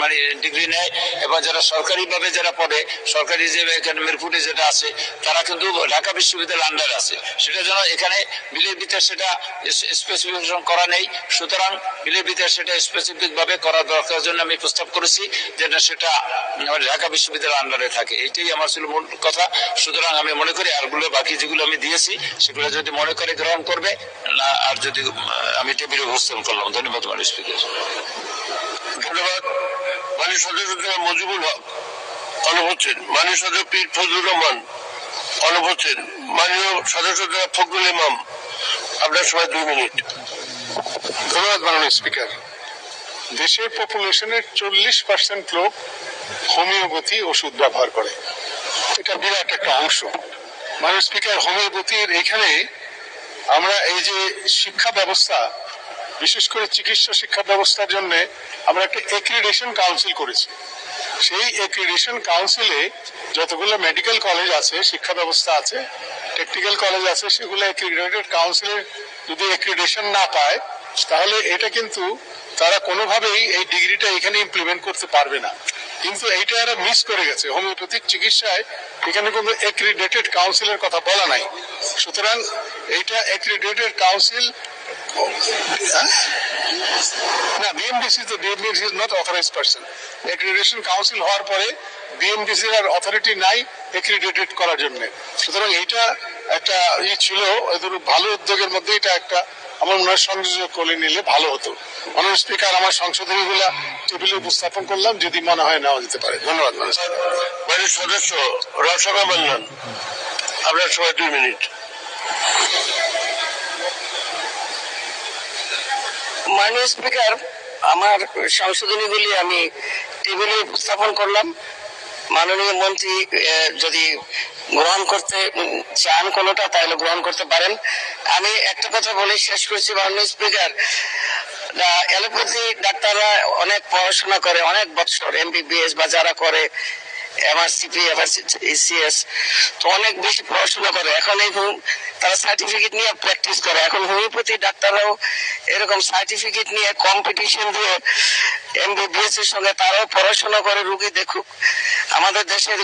S5: মানে ডিগ্রি নেয়, এবং যারা সরকারিভাবে যারা পড়ে, সরকারি যে এখানে মিরপুরে যেটা আছে, তারা কিন্তু ঢাকা বিশ্ববিদ্যালয়ের আন্ডারে আছে। সেটা যেন এখানে বিলের ভিতরে সেটা স্পেসিফিকেশন করা নেই। সুতরাং বিলের ভিতরে সেটা স্পেসিফিক ভাবে করার দরকার জন্য আমি প্রস্তাব করেছি যেটা সেটা ঢাকা বিশ্ববিদ্যালয়ের আন্ডারে থাকে। এইটাই আমার ছিল মূল কথা। সুতরাং আমি মনে করি আরগুলো বাকি যেগুলো আমি দিয়েছি সেগুলো যদি মনে করে গ্রহণ করবে না, আর যদি আমি টেবিলে উপস্থাপন করলাম। ধন্যবাদ মাননীয় স্পিকার।
S2: ধন্যবাদ। মাননীয় সদস্য মজিবুল হক অনুপস্থিত। মাননীয় সদস্য পীর ফজলুর রহমান অনুপস্থিত। মাননীয় সদস্য ফখরুল ইমাম, আপনার সময় 2 মিনিট।
S1: ধন্যবাদ মাননীয় স্পিকার। দেশের পপুলেশনের 40% লোক হোমিওপ্যাথি ওষুধ ব্যবহার করে। এটা বিরাট একটা অংশ। মাননীয় স্পিকার, হোমিওপ্যাথির এখানে আমরা এই যে শিক্ষা ব্যবস্থা, বিশেষ করে চিকিৎসা শিক্ষা ব্যবস্থার জন্য আমরা একটা এক্রিডেশন কাউন্সিল করেছি। সেই এক্রিডেশন কাউন্সিলে যতগুলো মেডিকেল কলেজ আছে, শিক্ষা ব্যবস্থা আছে, টেকনিক্যাল কলেজ আছে, সেগুলো এক্রিডেটেড কাউন্সিলের যদি এক্রিডেশন না পায়, তাহলে এটা কিন্তু তারা কোনোভাবেই এই ডিগ্রিটা এখানে ইমপ্লিমেন্ট করতে পারবে না। কিন্তু এইটা এরা মিস করে গেছে। হোমিওপ্যাথিক চিকিৎসায় এখানে কোনো এক্রিডেটেড কাউন্সিলের কথা বলা নাই। সুতরাং এইটা এক্রিডেটেড কাউন্সিল না, বিএমডিসি তো, BMDC is not authorised person. Accreditation council হওয়ার পরে বিএমডিসির আর অথরিটি নাই এক্রিডেটেড করার জন্য। সুতরাং এইটা একটা ছিল, ভালো উদ্যোগের মধ্যে এটা একটা আমার মনে হয় সংযোগ করে নিলে ভালো হতো। মাননীয় স্পিকার, আমার সংশোধনী গুলা টেবিলে উপস্থাপন করলাম, যদি মনে হয় নেওয়া যেতে পারে। ধন্যবাদ।
S2: মাননীয় সদস্য রসগা মান্নান, আপনার সময় 2 মিনিট।
S4: মাননীয় স্পিকার, আমার সংশোধনীগুলি আমি টেবিলে উপস্থাপন করলাম। মাননীয় মন্ত্রী যদি গ্রহণ করতে চান কোনোটা, তাহলে গ্রহণ করতে পারেন। আমি একটা কথা বলে শেষ করছি মাননীয় স্পিকার। অ্যালোপ্যাথি ডাক্তাররা অনেক পড়াশোনা করে, অনেক বছর এমবিবিএস বা যারা করে এমআরসিপি, এমআরসিএস, তো অনেক বেশি পড়াশোনা করে। এখন এই তারা সার্টিফিকেট নিয়ে প্র্যাকটিস করে। এখন হোমিওপ্যাথি ডাক্তাররাও এরকম সার্টিফিকেট নিয়ে কম্পিটিশন দিয়ে এমবিবিএস এর সঙ্গে তারাও পড়াশোনা করে রুগী দেখুক। আমাদের দেশের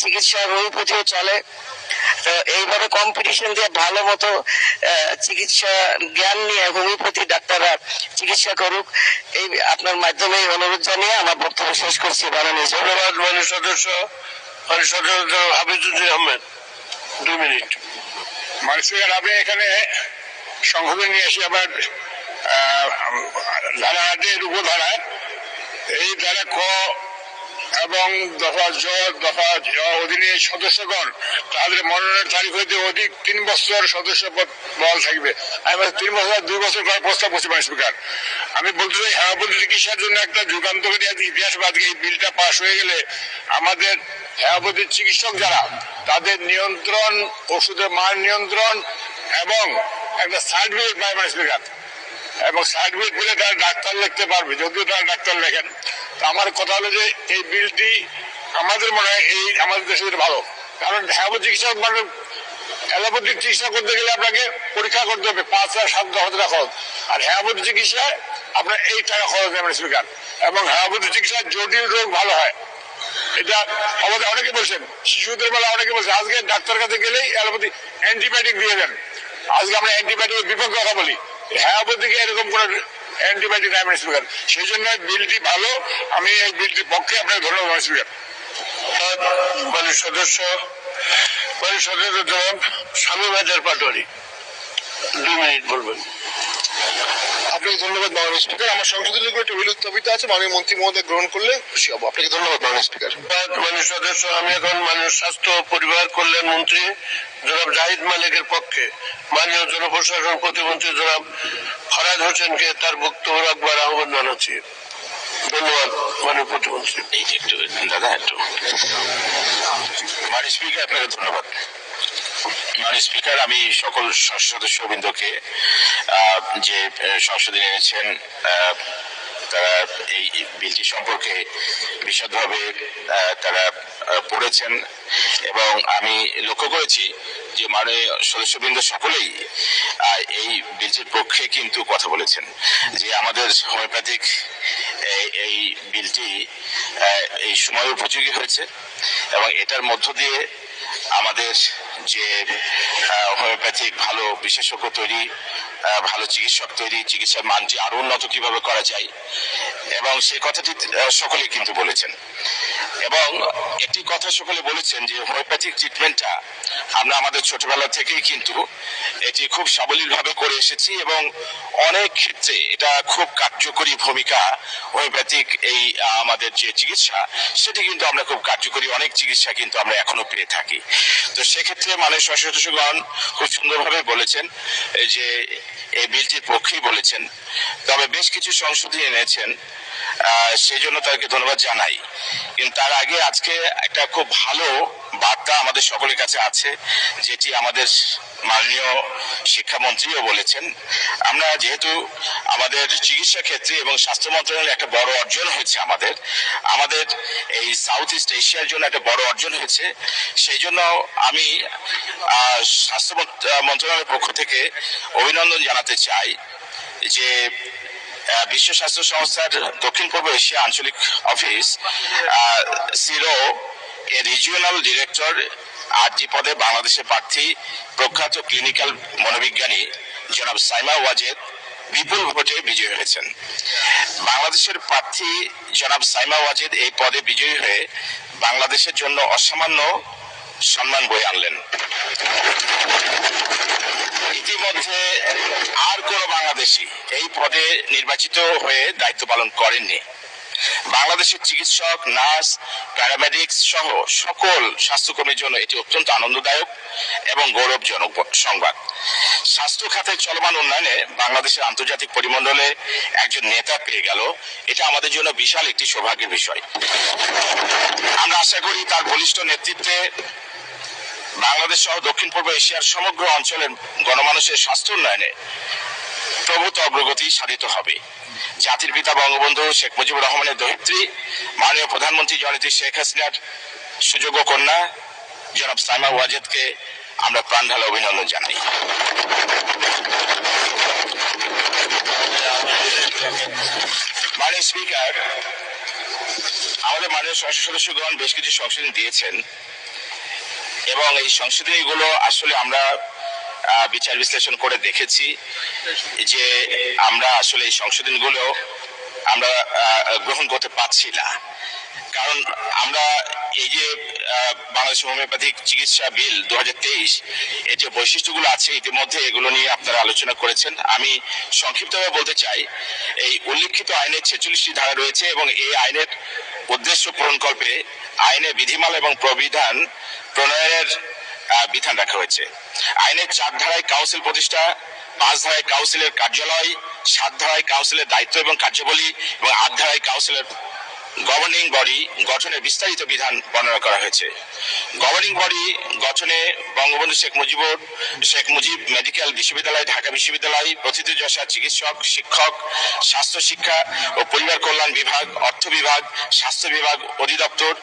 S4: চিকিৎসা হোমিওপ্যাথিও চলে। তো এইভাবে কম্পিটিশন দিয়ে ভালো মতো চিকিৎসা জ্ঞান নিয়ে হোমিওপ্যাথি ডাক্তাররা চিকিৎসা করুক। এই আপনার মাধ্যমে অনুরোধ জানিয়ে আমার বক্তব্য শেষ করছি।
S2: ধন্যবাদ। মাননীয় সদস্য হাফিজুদ্দিন আহমেদ, 2 মিনিট।
S1: মাননীয় স্পিকার, আপনি এখানে সংশোধন নিয়ে এসে আবার ধারা 8 উপধারায় এই ধারা ক এবং দফা জ দফা অধীনে সদস্যগণ তাদের মনোনয়নের তারিখ হইতে অধিক 3 বছর সদস্য পদ বহাল থাকবে। আমি 3 বছর 2 বছর করার প্রস্তাব করছি মাননীয় স্পিকার। আমি বলতে চাই, হোমিওপ্যাথি চিকিৎসার জন্য একটা যুগান্তকারী ইতিহাস বাদ, এই বিলটা পাশ হয়ে গেলে আমাদের হোমিওপ্যাথি চিকিৎসক যারা, তাদের নিয়ন্ত্রণ, ওষুধের মান নিয়ন্ত্রণ এবং একটা সার্টিফিকেট পায় মাননীয় স্পিকার, এবং সার্টিফিকেট পেলে তারা ডাক্তার লিখতে পারবে, যদিও তারা ডাক্তার লেখেন। তো আমার কথা হলো যে এই বিলটি আমাদের মনে হয় এই আমাদের দেশে ভালো, কারণ হোমিওপ্যাথি চিকিৎসা মানে অ্যালোপ্যাথিক চিকিৎসা করতে গেলে আপনাকে পরীক্ষা করতে হবে 5,000-7,000 টাকা খরচ, আর হোমিওপ্যাথি চিকিৎসায় আপনার এই টাকা খরচ নেবেন স্পিকার। এবং হোমিওপ্যাথি চিকিৎসায় জটিল রোগ ভালো হয়। এটা আমাদের অনেকে বলছেন, শিশুদের বেলা অনেকে বলছে আজকে ডাক্তার কাছে গেলেই অ্যালোপ্যাথি অ্যান্টিবায়োটিক দিয়ে দেন। আজকে আমরা অ্যান্টিবায়োটিকের বিপক্ষে কথা বলি, হোমিওপ্যাথিকে এরকম কোন অ্যান্টিবায়োটিক নাই স্পিকার। সেই জন্য বিলটি ভালো, আমি এই বিলটির পক্ষে আপনাকে ধন্যবাদ স্পিকার।
S2: মাননীয় সদস্য জনাব শামীম হায়দার পাটোয়ারি, 2 মিনিট বলবেন।
S3: আপনাকে ধন্যবাদ মাননীয় স্পিকার। আমার সংশোধনীগুলো টেবিলে উত্থাপিত আছে, মাননীয় মন্ত্রী মহোদয় গ্রহণ করলে খুশি হব। আপনাকে ধন্যবাদ মাননীয় স্পিকার।
S2: মাননীয় সদস্য, আমি এখন মাননীয় স্বাস্থ্য ও পরিবার কল্যাণ মন্ত্রী জনাব জাহিদ মালিকের পক্ষে মাননীয় জনপ্রশাসন প্রতিমন্ত্রী জনাব ফরাদ হোসেনকে তার বক্তব্য রাখবার আহ্বান জানাচ্ছি। ধন্যবাদ মাননীয় প্রতিমন্ত্রী।
S5: দাদা একটু মাননীয় স্পিকার, আপনাকে ধন্যবাদ।
S8: মাননীয় স্পিকার, আমি সকল সংসদ সদস্যবৃন্দকে যে সংসদে এনেছেন তারা এই বিলটি সম্পর্কে বিশদভাবে তারা পড়েছেন এবং আমি লক্ষ্য করেছি যে মাননীয় সদস্যবৃন্দ সকলেই এই বিলটির পক্ষে কিন্তু কথা বলেছেন যে আমাদের হোমিওপ্যাথিক এই বিলটি এই সময় উপযোগী হয়েছে এবং এটার মধ্য দিয়ে আমাদের যে হোমিওপ্যাথিক ভালো বিশেষজ্ঞ তৈরি, ভালো চিকিৎসক তৈরি, চিকিৎসার মানটি আরো উন্নত কিভাবে করা যায় এবং সেই কথাটি সকলে কিন্তু বলেছেন। এবং একটি কথা সকলে বলেছেন যে হোমিওপ্যাথিক ট্রিটমেন্টটা আমরা আমাদের ছোটবেলা থেকেই কিন্তু এটি খুব সাবলীলভাবে করে এসেছি এবং অনেক ক্ষেত্রে এটা খুব কার্যকরী ভূমিকা হোমিওপ্যাথিক এই আমাদের যে চিকিৎসা সেটি কিন্তু আমরা খুব কার্যকরী অনেক চিকিৎসা কিন্তু আমরা এখনো পেয়ে থাকি। তো সেক্ষেত্রে মাননীয় সদস্যগণ খুব সুন্দরভাবে বলেছেন যে এই বিলটির পক্ষেই বলেছেন, তবে বেশ কিছু সংশোধনী এনেছেন, সেই জন্য তাকে ধন্যবাদ জানাই। কিন্তু তার আগে আজকে একটা খুব ভালো বার্তা আমাদের সকলের কাছে আছে, যেটি আমাদের মাননীয় শিক্ষামন্ত্রীও বলেছেন। আমরা যেহেতু আমাদের চিকিৎসা ক্ষেত্রে এবং স্বাস্থ্য মন্ত্রণালয়ের একটা বড় অর্জন হয়েছে, আমাদের এই সাউথ ইস্ট এশিয়ার জন্য একটা বড় অর্জন হয়েছে, সেই জন্য আমি স্বাস্থ্য মন্ত্রণালয়ের পক্ষ থেকে অভিনন্দন জানাতে চাই যে বিশ্ব স্বাস্থ্য সংস্থার দক্ষিণ পূর্ব এশিয়া আঞ্চলিক অফিস সিরো রিজিওনাল ডিরেক্টর 8টি পদে বাংলাদেশের প্রার্থী প্রখ্যাত ক্লিনিক্যাল মনোবিজ্ঞানী জনাব সাইমা ওয়াজেদ বিপুল ভোটে বিজয়ী হয়েছেন। বাংলাদেশের প্রার্থী জনাব সাইমা ওয়াজেদ এই পদে বিজয়ী হয়ে বাংলাদেশের জন্য অসামান্য সম্মান বয়ে আনলেন। ইতিমধ্যে আর কোন বাংলাদেশী এই পদে নির্বাচিত হয়ে দায়িত্ব পালন করেননি। বাংলাদেশের চিকিৎসক, নার্স, প্যারামেডিক্স সহ সকল স্বাস্থ্যকর্মীর জন্য এটি অত্যন্ত আনন্দদায়ক এবং গৌরবজনক সংবাদ। স্বাস্থ্য খাতের চলমান উন্নয়নে বাংলাদেশের আন্তর্জাতিক পরিমণ্ডলে একজন নেতা পেয়ে গেল, এটা আমাদের জন্য বিশাল একটি সৌভাগ্যের বিষয়। আমরা আশা করি তার বলিষ্ঠ নেতৃত্বে বাংলাদেশ সহ দক্ষিণ পূর্ব এশিয়ার সমগ্র অঞ্চলের গণমানুষের স্বাস্থ্য উন্নয়নে প্রভূত অগ্রগতি সাধিত হবে। জাতির পিতা বঙ্গবন্ধু শেখ মুজিবুর রহমানের দহিত্রী মাননীয় প্রধানমন্ত্রী জননেত্রী শেখ হাসিনার সুযোগ্য কন্যা জনাব সাইমা ওয়াজেদকে আমরা প্রাণ ঢালা অভিনন্দন জানাই। মাননীয় স্পিকার, আমাদের মাননীয় সংসদ সদস্যগণ বেশ কিছু সংশোধনী দিয়েছেন এবং এই সংশোধনীগুলো আসলে আমরা বিচার বিশ্লেষণ করে দেখেছি যে আমরা আসলে এই সংশোধনগুলো আমরা গ্রহণ করতে পারছি না, কারণ আমরা এই যে বাংলাদেশ হোমিওপ্যাথিক চিকিৎসা বিল 2023 এর যে বৈশিষ্ট্যগুলো আছে ইতিমধ্যে এগুলো নিয়ে আপনারা আলোচনা করেছেন। আমি সংক্ষিপ্তভাবে বলতে চাই, এই উল্লিখিত আইনের 46টি ধারা রয়েছে এবং এই আইনের উদ্দেশ্য পূরণকল্পে আইনে বিধিমালা এবং প্রবিধান প্রণয়নের বিধান রাখা হয়েছে। আইনের 4 ধারায় কাউন্সিল প্রতিষ্ঠা, 5 ধারায় কাউন্সিলের কার্যালয়, 7 ধারায় কাউন্সিলের দায়িত্ব এবং কার্যাবলী এবং 8 ধারায় কাউন্সিলের গভর্নিং বডি গঠনের বিস্তারিত বিধান বর্ণনা করা হয়েছে। গভর্নিং বডি গঠনে বঙ্গবন্ধু শেখ মুজিব মেডিকেল বিশ্ববিদ্যালয়, ঢাকা বিশ্ববিদ্যালয়, প্রথিতযশা চিকিৎসক, শিক্ষক, স্বাস্থ্য শিক্ষা ও পরিবার কল্যাণ বিভাগ, অর্থ বিভাগ, স্বাস্থ্য বিভাগ অধিদপ্তর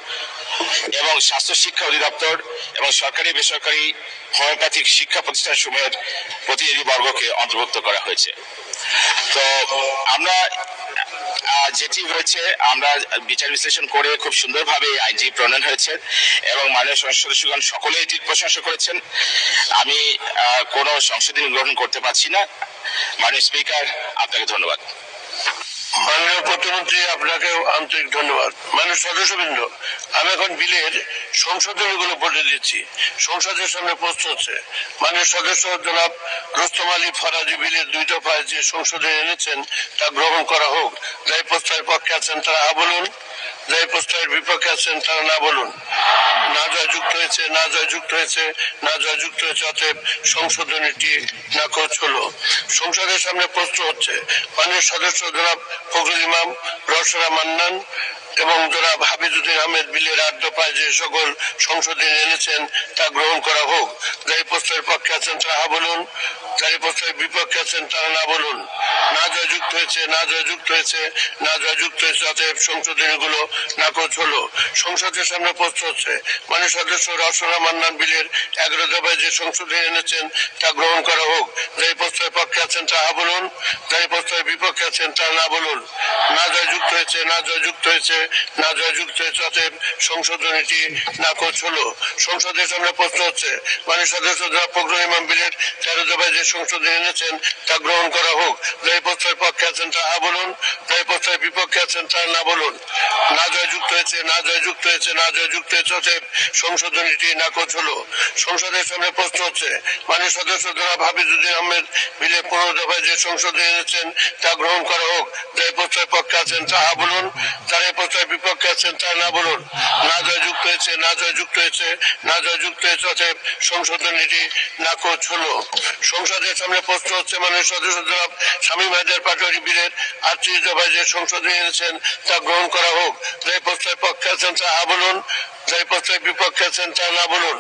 S8: এবং স্বাস্থ্য শিক্ষা অধিদপ্তর এবং সরকারি বেসরকারি হোমিওপ্যাথিক শিক্ষা প্রতিষ্ঠানসমূহের প্রতিনিধিবর্গকে অন্তর্ভুক্ত করা হয়েছে। তো আমরা যেটি হয়েছে, আমরা বিচার বিশ্লেষণ করে খুব সুন্দরভাবে আইনটি প্রণয়ন হয়েছে এবং মাননীয় সংসদ সদস্যগণ সকলে এটির প্রশংসা করেছেন। আমি কোনো সংশোধনী গ্রহণ করতে পারছি না। মাননীয় স্পিকার, আপনাকে ধন্যবাদ।
S2: মাননীয় প্রতিমন্ত্রী, আপনাকেও আন্তরিক ধন্যবাদ। মাননীয় সদস্যবৃন্দ, আমি এখন বিলের সংশোধনীগুলো বলে দিচ্ছি। সংসদের সামনে প্রশ্ন হচ্ছে, মাননীয় সদস্য জনাব রুস্তম আলী ফরাজি বিলের 2 দফায় যে সংশোধনী এনেছেন তা গ্রহণ করা হোক। যাই প্রস্তাবের পক্ষে আছেন তারা হা বলুন, যাই প্রস্তাবের বিপক্ষে আছেন তারা না বলুন। না জয় যুক্ত হয়েছে, না জয় যুক্ত হয়েছে, না জয় যুক্ত হয়েছে, অতএব সংশোধনীটি নাকচ হলো। সংসদের সামনে প্রশ্ন হচ্ছে, মাননীয় সদস্য জনাব ফখরুল ইমাম, রসরা মান্নান এবং জনাব হাফিজউদ্দিন আহমেদ বিলের 8 দফায় যে সকল সংশোধনী এনেছেন তা গ্রহণ করা হোক। যারা প্রস্তাবের পক্ষে আছেন তারা হা বলুন, যারা প্রস্তাবের বিপক্ষে আছেন তারা না বলুন। না জয়যুক্ত হয়েছে, না জয়যুক্ত হয়েছে, না জয়যুক্ত হয়েছে। অতএব সংশোধনীগুলো নাকচ হলো। সংসদের সামনে প্রশ্ন হচ্ছে মাননীয় সদস্য রওশনা মান্নান বিলের 11 দফায় যে সংশোধনী এনেছেন তা গ্রহণ করা হোক। যারা প্রস্তাবের পক্ষে আছেন তারা হা বলুন, যারা প্রস্তাবের বিপক্ষে আছেন তারা না বলুন। না জয়যুক্ত হয়েছে, না জয়যুক্ত হয়েছে, না জয়যুক্ত হয়েছে। অতএব সংশোধনীটি নাকচ হলো। সংসদের সামনে প্রশ্ন হচ্ছে মাননীয় সদস্য জনাব ফখরুল ইমাম বিলের 13 দফায় যে সংশোধনী এনেছেন তা গ্রহণ করা হোক। যারা প্রস্তাবের পক্ষে আছেন তারা হা বলুন, যারা প্রস্তাবের বিপক্ষে আছেন তারা না বলুন। না জয়যুক্ত হয়েছে, না জয়যুক্ত হয়েছে, না জয়যুক্ত হয়েছে। অতএব সংশোধনীটি নাকচ হলো। সংসদের সামনে প্রশ্ন হচ্ছে মাননীয় সদস্য জনাব হাফিজউদ্দিন আহমেদ বিলের 15 দফায় যে সংশোধনী এনেছেন তা গ্রহণ করা হোক। যারা প্রস্তাবের পক্ষে আছেন তা হা বলুন, যারা প্রস্তাবের বিপক্ষে আছেন তারা না বলুন। না জয়যুক্ত হয়েছে, না জয়যুক্ত হয়েছে, না জয়যুক্ত হয়েছে। অতএব সংশোধনীটি নাকচ হলো। সংসদের সামনে প্রশ্ন হচ্ছে মাননীয় সদস্য জনাব শামীম হায়দার পাটোয়ারি বিলের 38 দফায় যে সংশোধনী এনেছেন তা গ্রহণ করা হোক। যারা প্রস্তাবের পক্ষে আছেন তা হা বলুন, যারা প্রস্তাবের বিপক্ষে আছেন তা না বলুন।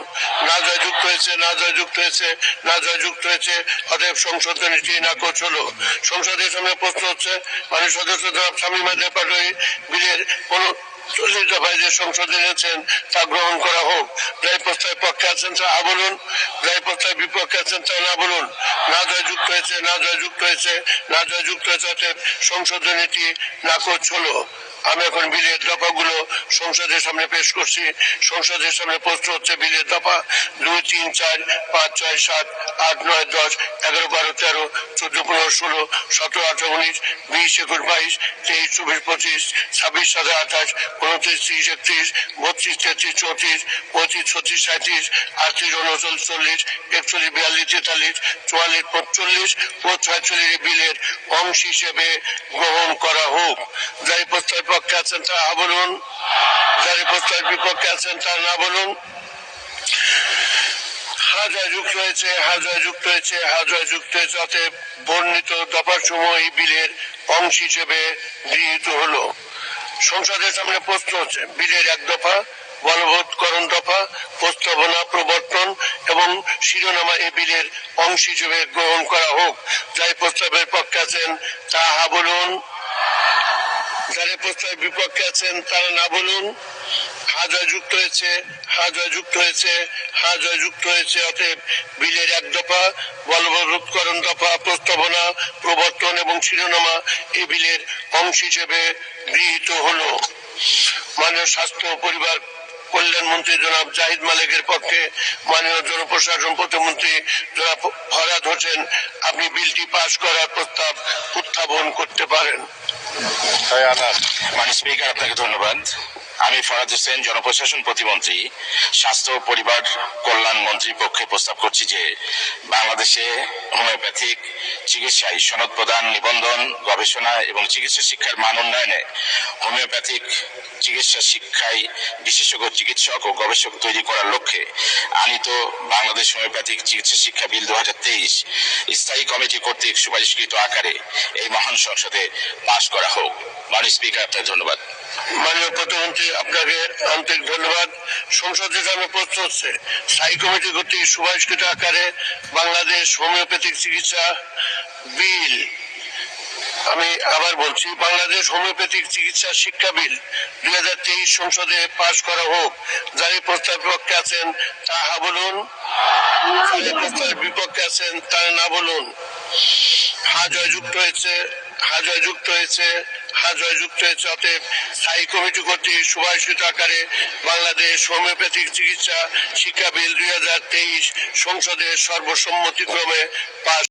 S2: না জয়যুক্ত হয়েছে, না জয়যুক্ত হয়েছে, না জয়যুক্ত হয়েছে। অতএব সংশোধনীটি নাকচ হলো। সংসদের সামনে প্রশ্ন হচ্ছে মাননীয় সদস্য জনাব শামীম হায়দার পাটোয়ারি বিলের 40 দফায় যে সংশোধনী এনেছেন তা গ্রহণ করা হোক। যারা প্রস্তাবের পক্ষে আছেন তা হা বলুন, যারা প্রস্তাবের বিপক্ষে আছেন তা না বলুন। না জয়যুক্ত হয়েছে, না জয়যুক্ত হয়েছে, না জয়যুক্ত হয়েছে। অতএব সংশোধনীটি নাকচ হলো। আমি এখন বিলের দফাগুলো সংসদের সামনে পেশ করছি। সংসদের সামনে প্রশ্ন হচ্ছে বিলের দফা 2, 3, 4, 5, 6, 7, 8, 9, 10, 11, 12, 13, 14, 15, 16, 17, 18, 19, 20, 21, 22, 23, 24, 25, 26, 27, 28, 29, 30, 31, 32, 33, 34, 35, 36, 37, 38, 39, 40, 41, 42, 43, 44, 45 ও 46 বিলের অংশ হিসেবে গ্রহণ করা হোক। যারা প্রস্তাবের পক্ষে আছেন তারা হা বলুন, যারা প্রস্তাবের বিপক্ষে আছেন তারা না বলুন। হা জয়যুক্ত হয়েছে, হা জয়যুক্ত হয়েছে, হা জয়যুক্ত হয়েছে। অতএব বর্ণিত দফাসমূহ এই বিলের অংশ হিসেবে গৃহীত হলো। সংসদের সামনে প্রশ্ন হচ্ছে বিলের 1 দফা বলবৎকরণ দফা প্রস্তাবনা প্রবর্তন এবং শিরোনামা এ বিলের অংশ হিসেবে গ্রহণ করা হোক। যারা প্রস্তাবের পক্ষে আছেন তা হা বলুন, যারা প্রস্তাবের বিপক্ষে আছেন তারা না বলুন। হা জয়যুক্ত হয়েছে, হা জয়যুক্ত হয়েছে, হা জয়যুক্ত হয়েছে। অতএব বিলের 1 দফা বলবৎকরণ দফা প্রস্তাবনা প্রবর্তন এবং শিরোনামা এই বিলের অংশ হিসেবে গৃহীত হলো। মাননীয় স্বাস্থ্য ও পরিবার কল্যাণ মন্ত্রী জনাব জাহিদ মালিকের পক্ষে মাননীয় জনপ্রশাসন প্রতিমন্ত্রী জনাব ফরহাদ হোসেন, আপনি বিলটি পাশ করার প্রস্তাব উত্থাপন করতে পারেন।
S8: মাননীয় স্পিকার, আপনাকে ধন্যবাদ। আমি ফরহাদ হোসেন, জনপ্রশাসন প্রতিমন্ত্রী, স্বাস্থ্য ও পরিবার কল্যাণ মন্ত্রীর পক্ষে প্রস্তাব করছি যে বাংলাদেশে হোমিওপ্যাথিক চিকিৎসায় সনদ প্রদান, নিবন্ধন, গবেষণা এবং চিকিৎসা শিক্ষার মান উন্নয়নে হোমিওপ্যাথিক চিকিৎসা শিক্ষায় বিশেষজ্ঞ চিকিৎসক ও গবেষক তৈরি করার লক্ষ্যে আনিত বাংলাদেশ হোমিওপ্যাথিক চিকিৎসা শিক্ষা বিল 2023 স্থায়ী কমিটি কর্তৃক সুপারিশকৃত আকারে এই মহান সংসদে পাশ করা হোক। মাননীয় স্পিকার, আপনাকে ধন্যবাদ।
S2: মাননীয় প্রধানমন্ত্রী, আপনাকে আন্তরিক ধন্যবাদ। সংসদের সামনে প্রশ্ন হচ্ছে স্থায়ী কমিটি কর্তৃক সুপারিশকৃত আকারে বাংলাদেশ হোমিওপ্যাথিক চিকিৎসা বিল, আমি আবার বলছি, বাংলাদেশ হোমিওপ্যাথিক চিকিৎসা শিক্ষা বিল 2023 সংসদে পাশ করা হোক। যারা প্রস্তাবের পক্ষে আছেন তা হা বলুন, যারা প্রস্তাবের বিপক্ষে আছেন তারা না বলুন। হা জয়যুক্ত হয়েছে, হা জয়যুক্ত হয়েছে, হা জয়যুক্ত হয়েছে। অতএব স্থায়ী কমিটি কর্তৃক সুপারিশকৃত আকারে বাংলাদেশ হোমিওপ্যাথিক চিকিৎসা শিক্ষা বিল 2023 সংসদে সর্বসম্মতিক্রমে পাশ